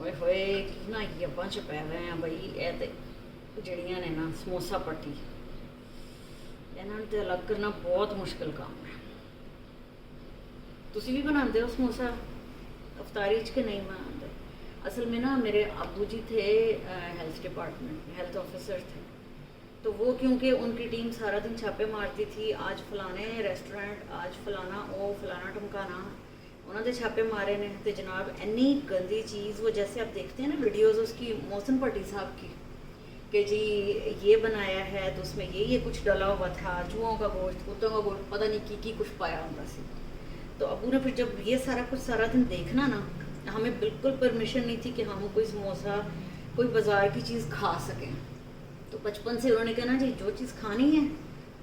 ਓਏ ਹੋਏ ਕੀ ਨਾ ਕੀ ਆਪਾਂ ਚ ਪੈ ਗਏ ਆ ਬਈ। ਇਹ ਤੇ ਜਿਹੜੀਆਂ ਨੇ ਨਾ ਸਮੋਸਾ ਪੱਟੀ, ਇਹਨਾਂ ਨੂੰ ਤੇ ਅਲੱਗ ਕਰਨਾ ਬਹੁਤ ਮੁਸ਼ਕਿਲ ਕੰਮ ਹੈ। ਤੁਸੀਂ ਵੀ बनाते हो समोसा अफ्तारी के नहीं बनाते? असल में ना मेरे अब्बू जी थे हेल्थ डिपार्टमेंट में, हेल्थ ऑफिसर थे। तो वो क्योंकि उनकी टीम सारा दिन छापे मारती थी, आज फलाने रेस्टोरेंट, आज फलाना ओ फलाना टमकाना, उन्होंने छापे मारे ने। तो जनाब इन्नी गंदी चीज़, वो जैसे आप देखते हैं ना वीडियोज़ उसकी मोहसिन भट्टी साहब की, कि जी ये बनाया है तो उसमें ये कुछ डला हुआ था, चूहों का गोश्त, कुत्तों का गोश्त, पता नहीं की कुछ पाया होता सी। तो अबू ने फिर जब ये सारा कुछ सारा दिन देखना ना, हमें बिल्कुल परमिशन नहीं थी कि हम कोई समोसा कोई बाज़ार की चीज़ खा सकें। तो बचपन से उन्होंने कहना जी जो चीज़ खानी है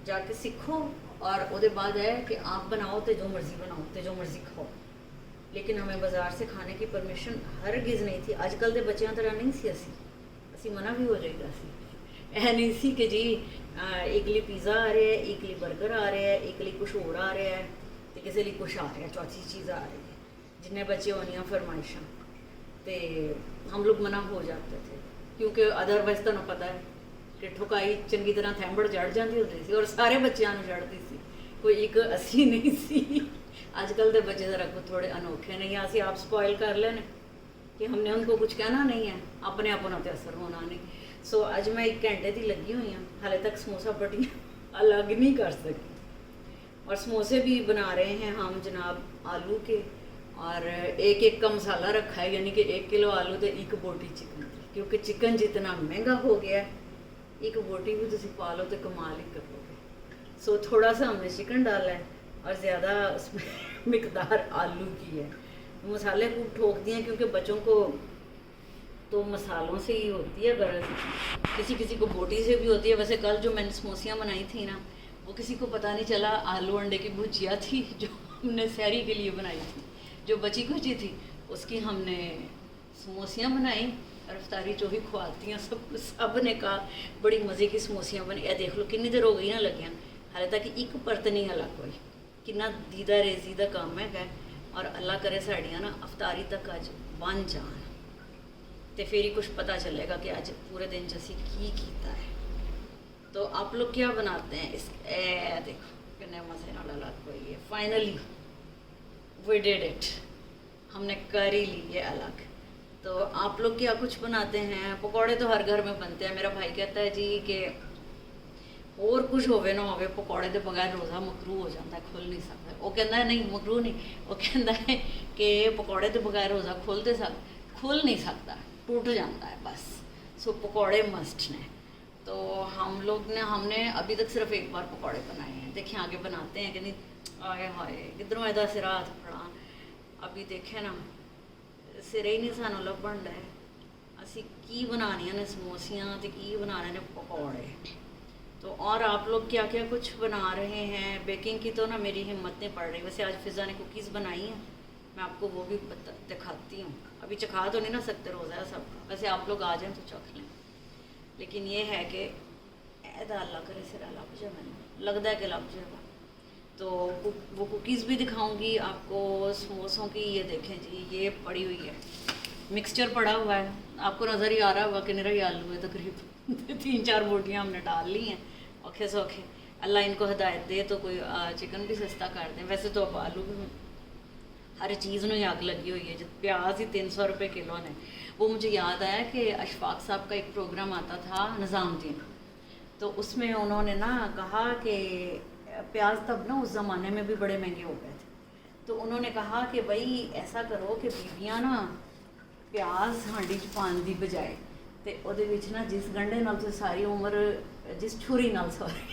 जाके सीखो, और उसके बाद है कि आप बनाओ तो जो मर्ज़ी बनाओ तो जो मर्ज़ी खाओ, लेकिन हमें बाज़ार से खाने की परमिशन हरगिज़ नहीं थी। अजकल के बच्चों तरह नहीं सी असी मना भी हो जाएगा सी, ऐ नहीं सी कि जी एक लिए पिज़्ज़ा आ रहा है, एक लिए बर्गर आ रहा है, एक लिए कुछ और आ रहा है, तो किसी लिए कुछ आ रहा है, चौथी चीज़ आ रही है। जिन्हें बच्चे होनी फरमाइशा तो हम लोग मना हो जाते थे, क्योंकि अदरवाइज तो पता है कि ठुकाई चंगी तरह थैंबड़ चढ़ जाती होती थी, और सारे बच्चों को चढ़ती सी, कोई एक असी नहीं सी। अजकल के बच्चे ज़रा कुछ थोड़े अनोखे नहीं, असी आप स्पॉइल कर लेने कि हमने उनको कुछ कहना नहीं है, अपने आप उन्होंने असर होना नहीं। सो अज मैं 1 घंटे की लगी हुई हूँ, हाले तक समोसा पट्टी अलग नहीं कर सकी। और समोसे भी बना रहे हैं हम जनाब आलू के, और एक का मसाला रखा है, यानी कि 1 किलो आलू तो 1 बोटी चिकन, क्योंकि चिकन जितना महंगा हो गया है, 1 बोटी भी तुम पा लो तो कमाल ही करोगे। सो थोड़ा सा हमने चिकन डाला है और ज़्यादा उसमें मिकदार आलू की है। मसाले खूब ठोक दिए हैं, क्योंकि बच्चों को तो मसालों से ही होती है गरज, किसी किसी को बोटी से भी होती है। वैसे कल जो मैंने समोसियाँ बनाई थी ना, वो किसी को पता नहीं चला, आलू अंडे की भुजिया थी जो हमने सहरी के लिए बनाई थी, जो बची खुची थी उसकी हमने समोसियाँ बनाई, और अफ्तारी जो ही खुआती हैं सब ने कहा बड़ी मज़े की समोसियाँ बनी। यह देख लो कितनी देर हो गई ना लगियां, हाले तक 1 परत नहीं अलग हुई। कितना दीदा रेजी का काम है, और अल्लाह करे साड़ियाँ ना अफ्तारी तक अज बन जान, तो फिर ही कुछ पता चलेगा कि अज पूरे दिन च असी की कीता है। तो आप लोग क्या बनाते हैं? इस देखो कितने मज़े नाल अलग हुई है। फाइनली वी डिड इट, हमने कर ही ली है अलग। तो आप लोग क्या कुछ बनाते हैं? पकौड़े तो हर घर में बनते हैं। मेरा भाई कहता है जी कि और कुछ होवे ना होवे, पकौड़े के बगैर रोज़ा मकरू हो जाता है, खुल नहीं सकता। वो कहता है नहीं मकरू नहीं, वो कहता है कि पकौड़े के बगैर रोज़ा खुल नहीं सकता, टूट जाता है बस। सो पकौड़े मस्ट ने। तो हमने अभी तक सिर्फ 1 बार पकौड़े बनाए हैं। देखिए आगे बनाते हैं कि नहीं, आए हाय किधरों एदा सिरा हथ फड़ा, अभी देखे ना सिर ही नहीं सानू लभन डे। असी की बनानियां ने समोसियाँ तो की बनाने ने पकौड़े। तो और आप लोग क्या क्या कुछ बना रहे हैं? बेकिंग की तो ना मेरी हिम्मत नहीं पड़ रही। वैसे आज फ़िज़ा ने कुकीज़ बनाई हैं, मैं आपको वो भी दिखाती हूँ। अभी चखा तो नहीं ना सकते, रोज़ा है सब, वैसे आप लोग आ जाएँ तो चख लें। लेकिन ये है कि ऐदा अल्लाह करे सिरा लग जाए, मैंने लगता है कि लग जाएगा। तो वो कुकीज़ भी दिखाऊंगी आपको समोसों की। ये देखें जी, ये पड़ी हुई है, मिक्सचर पड़ा हुआ है, आपको नज़र ही आ रहा होगा कि निरा ही आलू है तकरीबन। 3-4 बोटियाँ हमने डाल ली हैं, औखे सौखे। अल्लाह इनको हिदायत दे तो कोई चिकन भी सस्ता कर दें। वैसे तो अब आलू भी हर चीज़ में आग लगी हुई है। जब प्याज ही 300 रुपये किलो ने। वो मुझे याद आया कि अशफाक साहब का एक प्रोग्राम आता था निज़ामुद्दीन, तो उसमें उन्होंने ना कहा कि प्याज तब ना उस ज़माने में भी बड़े महंगे हो गए थे। तो उन्होंने कहा कि भाई ऐसा करो कि बीबियाँ ना प्याज हांडी च पाने की बजाय तो ਉਹਦੇ ਵਿੱਚ ना जिस गंढे नाल तुसीं सारी उम्र, जिस छुरी नाल सॉरी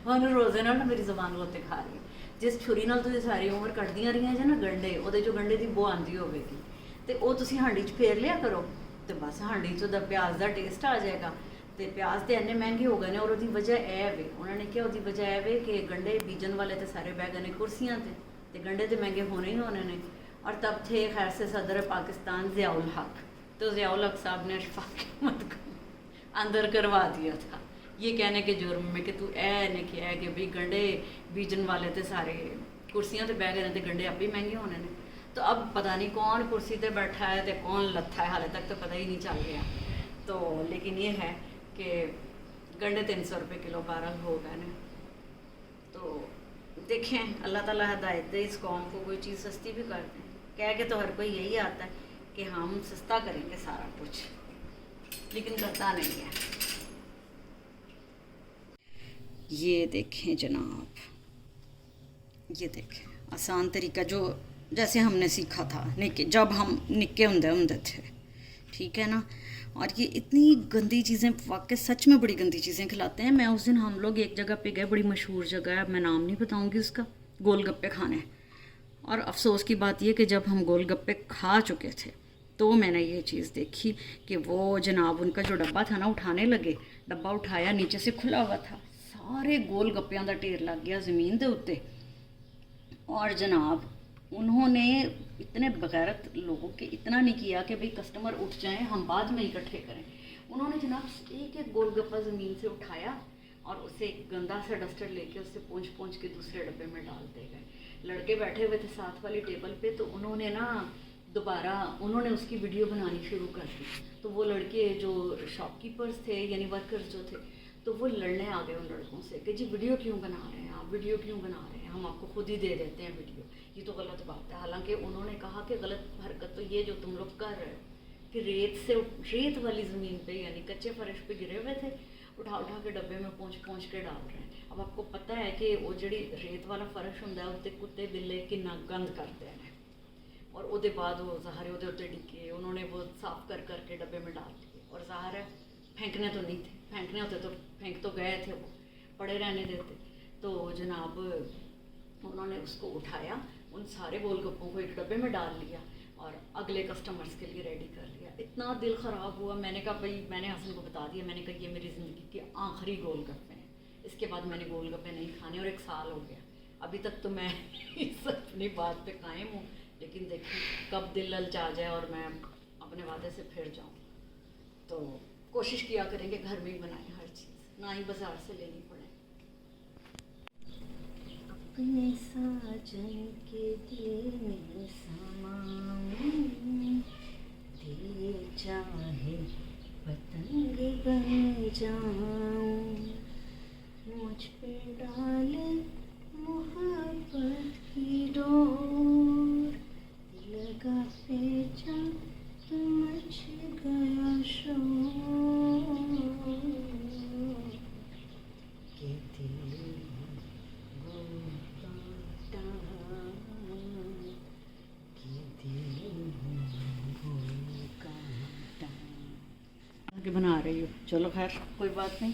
हम रोज़े नाल ना मेरी ज़बान रोते खा रही है, जिस छुरी नाल तुसीं सारी उम्र कटदियां रहियां जे ना गंढे, ਉਹਦੇ जो गंढे की बो आंदी होवेगी, तो वो तुसीं हांडी च फेर लिया करो, तो बस हांडी चों दा प्याज का टेस्ट आ जाएगा। तो प्याज तो इन्ने महंगे हो गए हैं, और उसकी वजह यह वे, उन्होंने क्या उसकी वजह यह वे कि गंढे बीजन वाले तो सारे बह गए ने कुर्सियाँ ते गंढे तो महंगे होने ही होने ने। और तब थे खैर से सदर पाकिस्तान ज़ियाउल हक, तो ज़ियाउल हक साहब ने अशफाक की मत को अंदर करवा दिया था, ये कहने के जुर्म में कि तू ने किया है कि भाई गंढे बीजन वाले तो सारे कुर्सियाँ तो बह गए तो गंढे आप ही महंगे होने ने। तो अब पता नहीं कौन कुर्सी पे बैठा है तो कौन लत्था है, हाले तक तो पता ही नहीं चल गया। तो लेकिन ये है कि गंढे 300 रुपये किलो बहरहाल हो गए ना। तो देखें अल्लाह ताला हिदायत दे इस कौम को, कोई चीज़ सस्ती भी कर दें। कह के तो हर कोई यही आता है कि हम सस्ता करेंगे सारा कुछ, लेकिन करता नहीं है। ये देखें जनाब, ये देखें आसान तरीका जो जैसे हमने सीखा था निक्के, जब हम निक्के होंदे थे, ठीक है ना। और ये इतनी गंदी चीज़ें, वाकई सच में बड़ी गंदी चीज़ें खिलाते हैं। मैं उस दिन हम लोग एक जगह पे गए, बड़ी मशहूर जगह है, मैं नाम नहीं बताऊंगी उसका, गोलगप्पे खाने। और अफसोस की बात यह कि जब हम गोलगप्पे खा चुके थे तो मैंने ये चीज़ देखी कि वो जनाब उनका जो डब्बा था ना, उठाने लगे, डब्बा उठाया, नीचे से खुला हुआ था, सारे गोलगप्पियां का ढेर लग गया ज़मीन के उत्ते। और जनाब उन्होंने इतने बगैरत लोगों के इतना नहीं किया कि भाई कस्टमर उठ जाएं, हम बाद में इकट्ठे करें। उन्होंने जनाब एक एक गोलगप्पा ज़मीन से उठाया और उसे एक गंदा सा डस्टर लेके उससे पोंछ के दूसरे डब्बे में डाल दे गए। लड़के बैठे हुए थे साथ वाली टेबल पे, तो उन्होंने ना दोबारा उन्होंने उसकी वीडियो बनानी शुरू कर दी। तो वो लड़के जो शॉपकीपर्स थे यानी वर्कर्स जो थे, तो वो लड़ने आ गए उन लड़कों से कि जी वीडियो क्यों बना रहे हैं आप, वीडियो क्यों बना रहे हैं, हम आपको खुद ही दे देते हैं वीडियो, ये तो गलत बात है। हालांकि उन्होंने कहा कि गलत हरकत तो ये जो तुम लोग कर रहे हो कि रेत वाली ज़मीन पे यानी कच्चे फर्श पे गिरे हुए थे, उठा के डब्बे में पोंछ के डाल रहे हैं। अब आपको पता है कि वो जी रेत वाला फर्श होंगे उत्ते कुत्ते बिल्ले कितना गंद करते हैं, और उसके बाद वो ज़ाहिर वो उत्ते डिगे, उन्होंने वो साफ़ करके डब्बे में डाल दिए। और ज़ाहिर है फेंकने तो नहीं थे, फेंकने होते तो फेंक तो गए थे, वो पड़े रहने देते। तो जनाब उन्होंने उसको उठाया, उन सारे गोलगप्पों को एक डब्बे में डाल लिया और अगले कस्टमर्स के लिए रेडी कर लिया। इतना दिल ख़राब हुआ। मैंने कहा भाई, मैंने हसन को बता दिया, मैंने कहा ये मेरी ज़िंदगी के आखिरी गोलगप्पे हैं, इसके बाद मैंने गोलगप्पे नहीं खाने। और 1 साल हो गया, अभी तक तो मैं इस अपनी बात पे कायम हूँ, लेकिन देखिए कब दिल ललचा जाए और मैं अपने वादे से फिर जाऊँ। तो कोशिश किया करेंगे घर में ही बनाएं हर चीज़, ना ही बाज़ार से लेनी पड़े। अपने साजन के दिल में समाऊं, दिल चाहे पतंग बन जाऊं, मुझ पे डाल मोहब्बत की डोर, लगा पे जा तो मच गया शोर, के दिल के बना रही हूँ। चलो खैर कोई बात नहीं।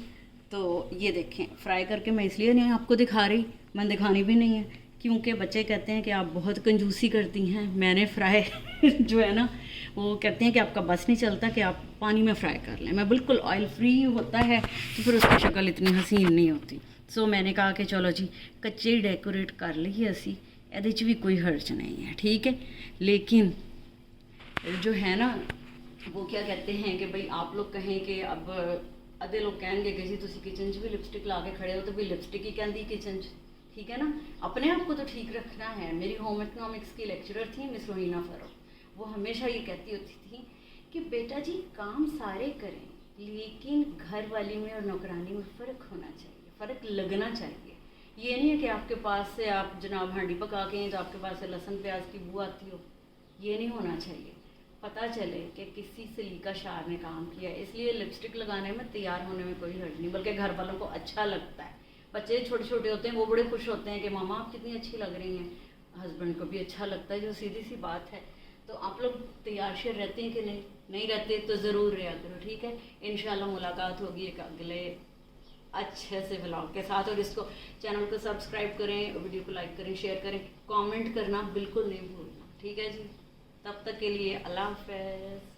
तो ये देखें, फ्राई करके मैं इसलिए नहीं आपको दिखा रही, मैं दिखानी भी नहीं है, क्योंकि बच्चे कहते हैं कि आप बहुत कंजूसी करती हैं। मैंने फ्राई जो है ना, वो कहते हैं कि आपका बस नहीं चलता कि आप पानी में फ्राई कर लें। मैं बिल्कुल ऑयल फ्री होता है तो फिर उसकी शक्ल इतनी हसीन नहीं होती। सो मैंने कहा कि चलो जी कच्चे ही डेकोरेट कर लीए असी, ਇਹਦੇ 'ਚ भी कोई हर्ज नहीं है, ठीक है। लेकिन जो है ना वो क्या कहते हैं कि भाई आप लोग कहें कि अब अद्धे लोग कहेंगे कि जी तुसी किचन च भी लिपस्टिक ला के खड़े हो, तो भी लिपस्टिक ही कहती किचन च, ठीक है ना। अपने आप को तो ठीक रखना है। मेरी होम इकनॉमिक्स की लेक्चरर थी मिस रोहिना फ़ारूक, वो हमेशा ये कहती होती थी कि बेटा जी काम सारे करें, लेकिन घर वाली में और नौकरानी में फ़र्क होना चाहिए, फ़र्क लगना चाहिए। ये नहीं है कि आपके पास से आप जनाब हांडी पका के हैं तो आपके पास से लहसुन प्याज की बू आती हो, ये नहीं होना चाहिए। पता चले कि किसी सलीका शार ने काम किया है। इसलिए लिपस्टिक लगाने में तैयार होने में कोई हर्ज नहीं, बल्कि घर वालों को अच्छा लगता है। बच्चे छोटे छोटे होते हैं, वो बड़े खुश होते हैं कि मामा आप कितनी अच्छी लग रही हैं। हस्बैंड को भी अच्छा लगता है, जो सीधी सी बात है। तो आप लोग तैयार शेर रहते हैं कि नहीं रहते तो ज़रूर रहा करो, ठीक है। इंशाल्लाह मुलाकात होगी एक अगले अच्छे से व्लॉग के साथ। और इसको चैनल को सब्सक्राइब करें, वीडियो को लाइक करें, शेयर करें, कमेंट करना बिल्कुल नहीं भूलना, ठीक है जी। तब तक के लिए अल्लाह हाफ़िज़।